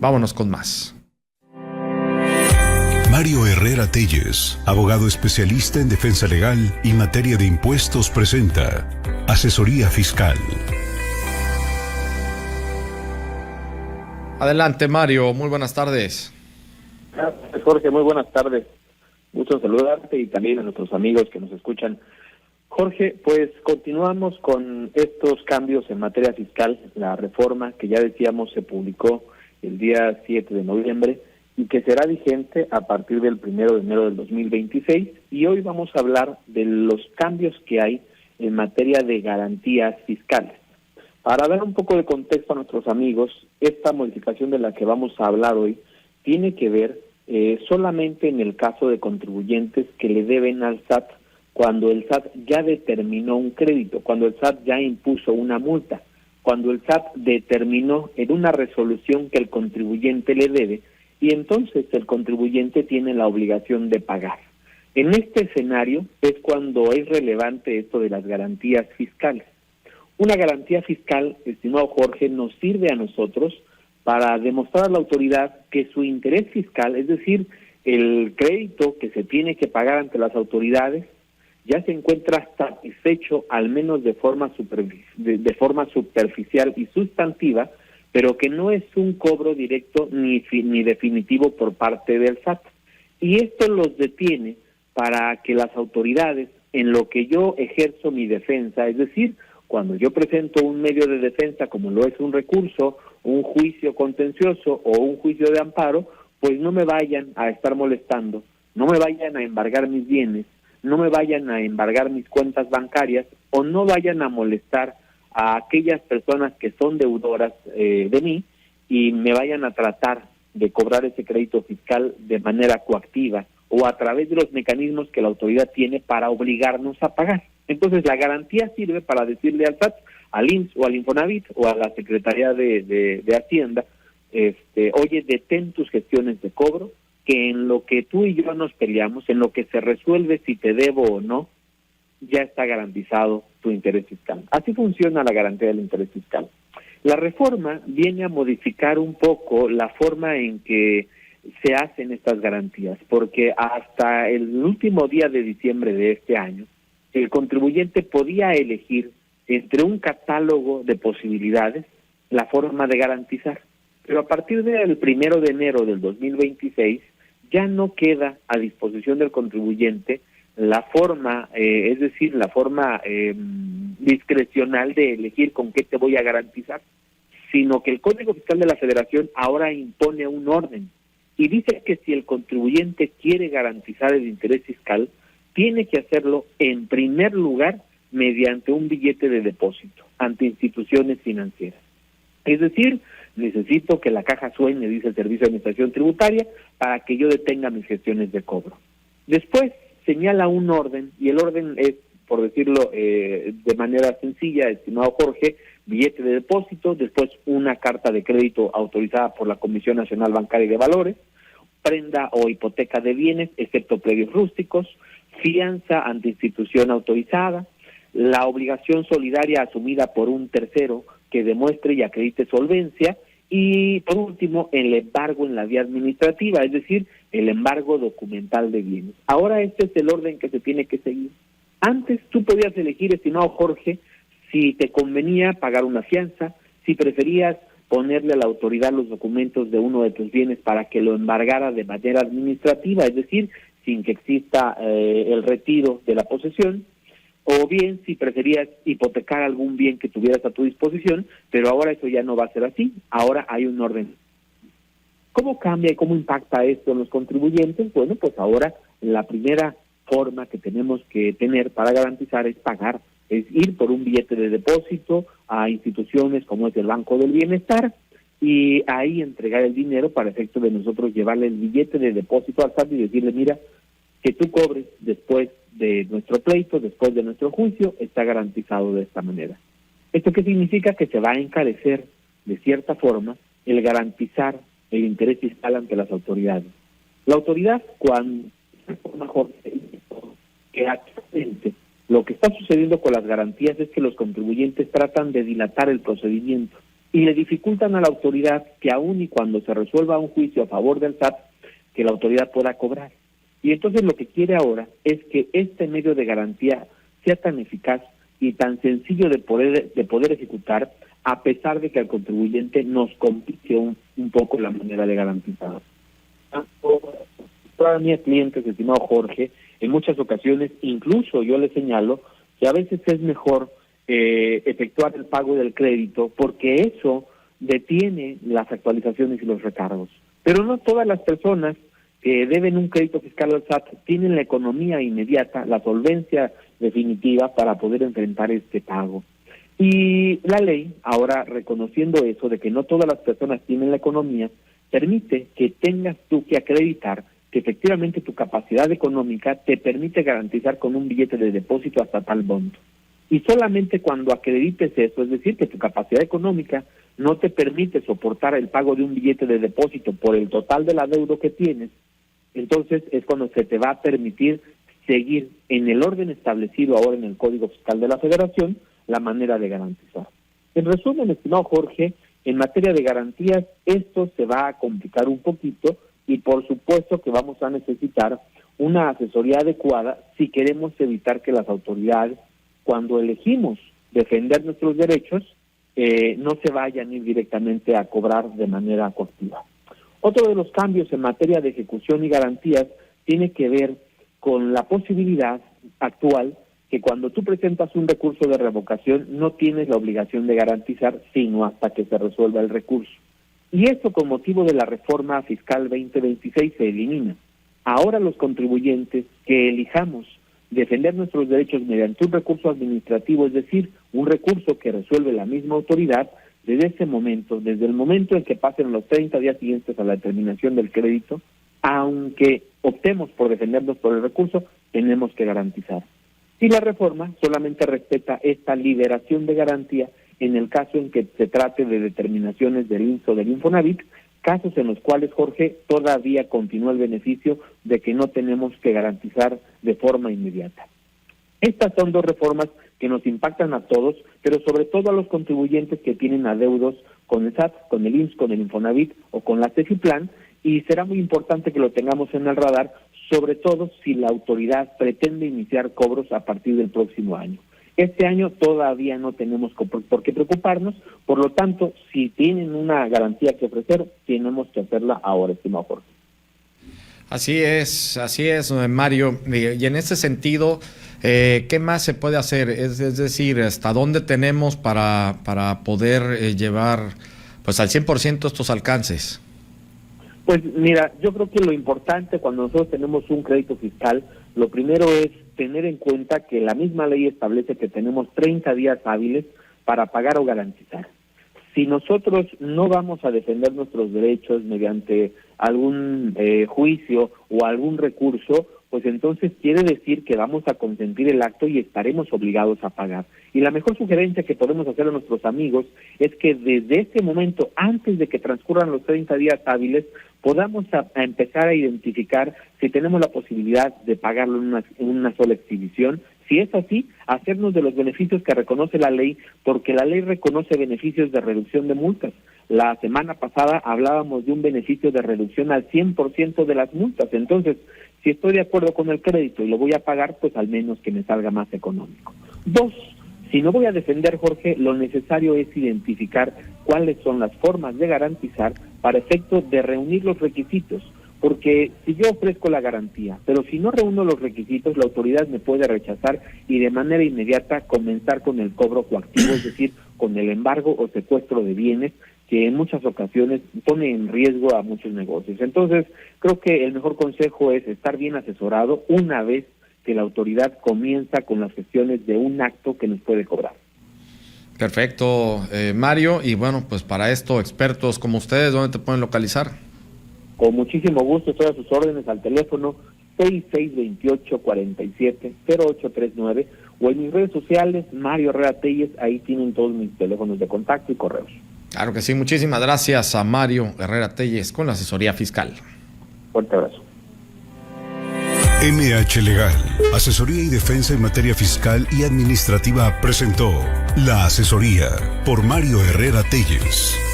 Vámonos con más. Mario Herrera Telles, abogado especialista en defensa legal y materia de impuestos, presenta Asesoría Fiscal. Adelante, Mario. Muy buenas tardes. Gracias, Jorge. Muy buenas tardes. Gusto en saludarte y también a nuestros amigos que nos escuchan. Jorge, pues continuamos con estos cambios en materia fiscal, la reforma que ya decíamos se publicó el día 7 de noviembre y que será vigente a partir del 1 de enero del 2026. Y hoy vamos a hablar de los cambios que hay en materia de garantías fiscales. Para dar un poco de contexto a nuestros amigos, esta modificación de la que vamos a hablar hoy tiene que ver solamente en el caso de contribuyentes que le deben al SAT cuando el SAT ya determinó un crédito, cuando el SAT ya impuso una multa, cuando el SAT determinó en una resolución que el contribuyente le debe y entonces el contribuyente tiene la obligación de pagar. En este escenario es cuando es relevante esto de las garantías fiscales. Una garantía fiscal, estimado Jorge, nos sirve a nosotros para demostrar a la autoridad que su interés fiscal, es decir, el crédito que se tiene que pagar ante las autoridades, ya se encuentra satisfecho al menos de forma superficial y sustantiva, pero que no es un cobro directo ni definitivo por parte del SAT. Y esto los detiene para que las autoridades, en lo que yo ejerzo mi defensa, es decir, cuando yo presento un medio de defensa como lo es un recurso, un juicio contencioso o un juicio de amparo, pues no me vayan a estar molestando, no me vayan a embargar mis bienes, no me vayan a embargar mis cuentas bancarias o no vayan a molestar a aquellas personas que son deudoras de mí y me vayan a tratar de cobrar ese crédito fiscal de manera coactiva o a través de los mecanismos que la autoridad tiene para obligarnos a pagar. Entonces la garantía sirve para decirle al SAT, al IMSS o al Infonavit o a la Secretaría de Hacienda, oye, detén tus gestiones de cobro, que en lo que tú y yo nos peleamos, en lo que se resuelve si te debo o no, ya está garantizado tu interés fiscal. Así funciona la garantía del interés fiscal. La reforma viene a modificar un poco la forma en que se hacen estas garantías, porque hasta el último día de diciembre de este año, el contribuyente podía elegir entre un catálogo de posibilidades la forma de garantizar. Pero a partir del 1 de enero del 2026 ya no queda a disposición del contribuyente la forma, es decir, la forma discrecional de elegir con qué te voy a garantizar, sino que el Código Fiscal de la Federación ahora impone un orden y dice que si el contribuyente quiere garantizar el interés fiscal, tiene que hacerlo en primer lugar mediante un billete de depósito ante instituciones financieras. Es decir, necesito que la caja suene, dice el Servicio de Administración Tributaria, para que yo detenga mis gestiones de cobro. Después señala un orden, y el orden es, por decirlo de manera sencilla, estimado Jorge, billete de depósito, después una carta de crédito autorizada por la Comisión Nacional Bancaria y de Valores, prenda o hipoteca de bienes, excepto predios rústicos, fianza ante institución autorizada, la obligación solidaria asumida por un tercero que demuestre y acredite solvencia, y por último, el embargo en la vía administrativa, es decir, el embargo documental de bienes. Ahora este es el orden que se tiene que seguir. Antes tú podías elegir, estimado Jorge, si te convenía pagar una fianza, si preferías ponerle a la autoridad los documentos de uno de tus bienes para que lo embargara de manera administrativa, es decir, sin que exista el retiro de la posesión, o bien si preferías hipotecar algún bien que tuvieras a tu disposición, pero ahora eso ya no va a ser así, ahora hay un orden. ¿Cómo cambia y cómo impacta esto en los contribuyentes? Bueno, pues ahora la primera forma que tenemos que tener para garantizar es pagar, es ir por un billete de depósito a instituciones como es el Banco del Bienestar y ahí entregar el dinero para efecto de nosotros llevarle el billete de depósito al SAT y decirle, mira, que tú cobres después de nuestro pleito, después de nuestro juicio, está garantizado de esta manera. ¿Esto qué significa? Que se va a encarecer, de cierta forma, el garantizar el interés fiscal ante las autoridades. La autoridad, cuando mejor que actualmente lo que está sucediendo con las garantías es que los contribuyentes tratan de dilatar el procedimiento. y le dificultan a la autoridad que aún y cuando se resuelva un juicio a favor del SAT, que la autoridad pueda cobrar. Y entonces lo que quiere ahora es que este medio de garantía sea tan eficaz y tan sencillo de poder ejecutar, a pesar de que al contribuyente nos complique un poco la manera de garantizar. Para mis clientes, estimado Jorge, en muchas ocasiones, incluso yo le señalo que a veces es mejor efectuar el pago del crédito, porque eso detiene las actualizaciones y los recargos. Pero no todas las personas que deben un crédito fiscal al SAT tienen la economía inmediata, la solvencia definitiva para poder enfrentar este pago. Y la ley, ahora reconociendo eso, de que no todas las personas tienen la economía, permite que tengas tú que acreditar que efectivamente tu capacidad económica te permite garantizar con un billete de depósito hasta tal monto. Y solamente cuando acredites eso, es decir, que tu capacidad económica no te permite soportar el pago de un billete de depósito por el total del adeudo que tienes, entonces es cuando se te va a permitir seguir en el orden establecido ahora en el Código Fiscal de la Federación la manera de garantizar. En resumen, estimado Jorge, en materia de garantías esto se va a complicar un poquito y por supuesto que vamos a necesitar una asesoría adecuada si queremos evitar que las autoridades, cuando elegimos defender nuestros derechos, no se vayan a ir directamente a cobrar de manera coactiva. Otro de los cambios en materia de ejecución y garantías tiene que ver con la posibilidad actual que cuando tú presentas un recurso de revocación no tienes la obligación de garantizar sino hasta que se resuelva el recurso. Y esto con motivo de la reforma fiscal 2026 se elimina. Ahora los contribuyentes que elijamos defender nuestros derechos mediante un recurso administrativo, es decir, un recurso que resuelve la misma autoridad, desde ese momento, desde el momento en que pasen los 30 días siguientes a la determinación del crédito, aunque optemos por defendernos por el recurso, tenemos que garantizar. Y la reforma solamente respeta esta liberación de garantía en el caso en que se trate de determinaciones del INSS o del Infonavit, casos en los cuales, Jorge, todavía continúa el beneficio de que no tenemos que garantizar de forma inmediata. Estas son dos reformas que nos impactan a todos, pero sobre todo a los contribuyentes que tienen adeudos con el SAT, con el INSS, con el Infonavit o con la CEFIPLAN, y será muy importante que lo tengamos en el radar, sobre todo si la autoridad pretende iniciar cobros a partir del próximo año. Este año todavía no tenemos por qué preocuparnos, por lo tanto, si tienen una garantía que ofrecer, tenemos que hacerla ahora, estimado Jorge. Así es, Mario. Y en ese sentido, ¿qué más se puede hacer? Es decir, ¿hasta dónde tenemos para poder llevar pues al 100% estos alcances? Pues mira, yo creo que lo importante cuando nosotros tenemos un crédito fiscal, lo primero es tener en cuenta que la misma ley establece que tenemos 30 días hábiles para pagar o garantizar. Si nosotros no vamos a defender nuestros derechos mediante algún juicio o algún recurso, pues entonces quiere decir que vamos a consentir el acto y estaremos obligados a pagar. Y la mejor sugerencia que podemos hacer a nuestros amigos es que desde este momento, antes de que transcurran los 30 días hábiles, podamos a empezar a identificar si tenemos la posibilidad de pagarlo en una sola exhibición. Si es así, hacernos de los beneficios que reconoce la ley, porque la ley reconoce beneficios de reducción de multas. La semana pasada hablábamos de un beneficio de reducción al 100% de las multas. Entonces, si estoy de acuerdo con el crédito y lo voy a pagar, pues al menos que me salga más económico. 2, si no voy a defender, Jorge, lo necesario es identificar cuáles son las formas de garantizar para efecto de reunir los requisitos. Porque si yo ofrezco la garantía, pero si no reúno los requisitos, la autoridad me puede rechazar y de manera inmediata comenzar con el cobro coactivo, es decir, con el embargo o secuestro de bienes, que en muchas ocasiones pone en riesgo a muchos negocios. Entonces, creo que el mejor consejo es estar bien asesorado una vez que la autoridad comienza con las gestiones de un acto que nos puede cobrar. Perfecto, Mario. Y bueno, pues para esto, expertos como ustedes, ¿dónde te pueden localizar? Con muchísimo gusto, estoy a sus órdenes al teléfono 6628-470839 o en mis redes sociales, Mario Herrera Telles, ahí tienen todos mis teléfonos de contacto y correos. Claro que sí, muchísimas gracias a Mario Herrera Telles con la asesoría fiscal. Fuerte abrazo. MH Legal, asesoría y defensa en materia fiscal y administrativa presentó La asesoría por Mario Herrera Telles.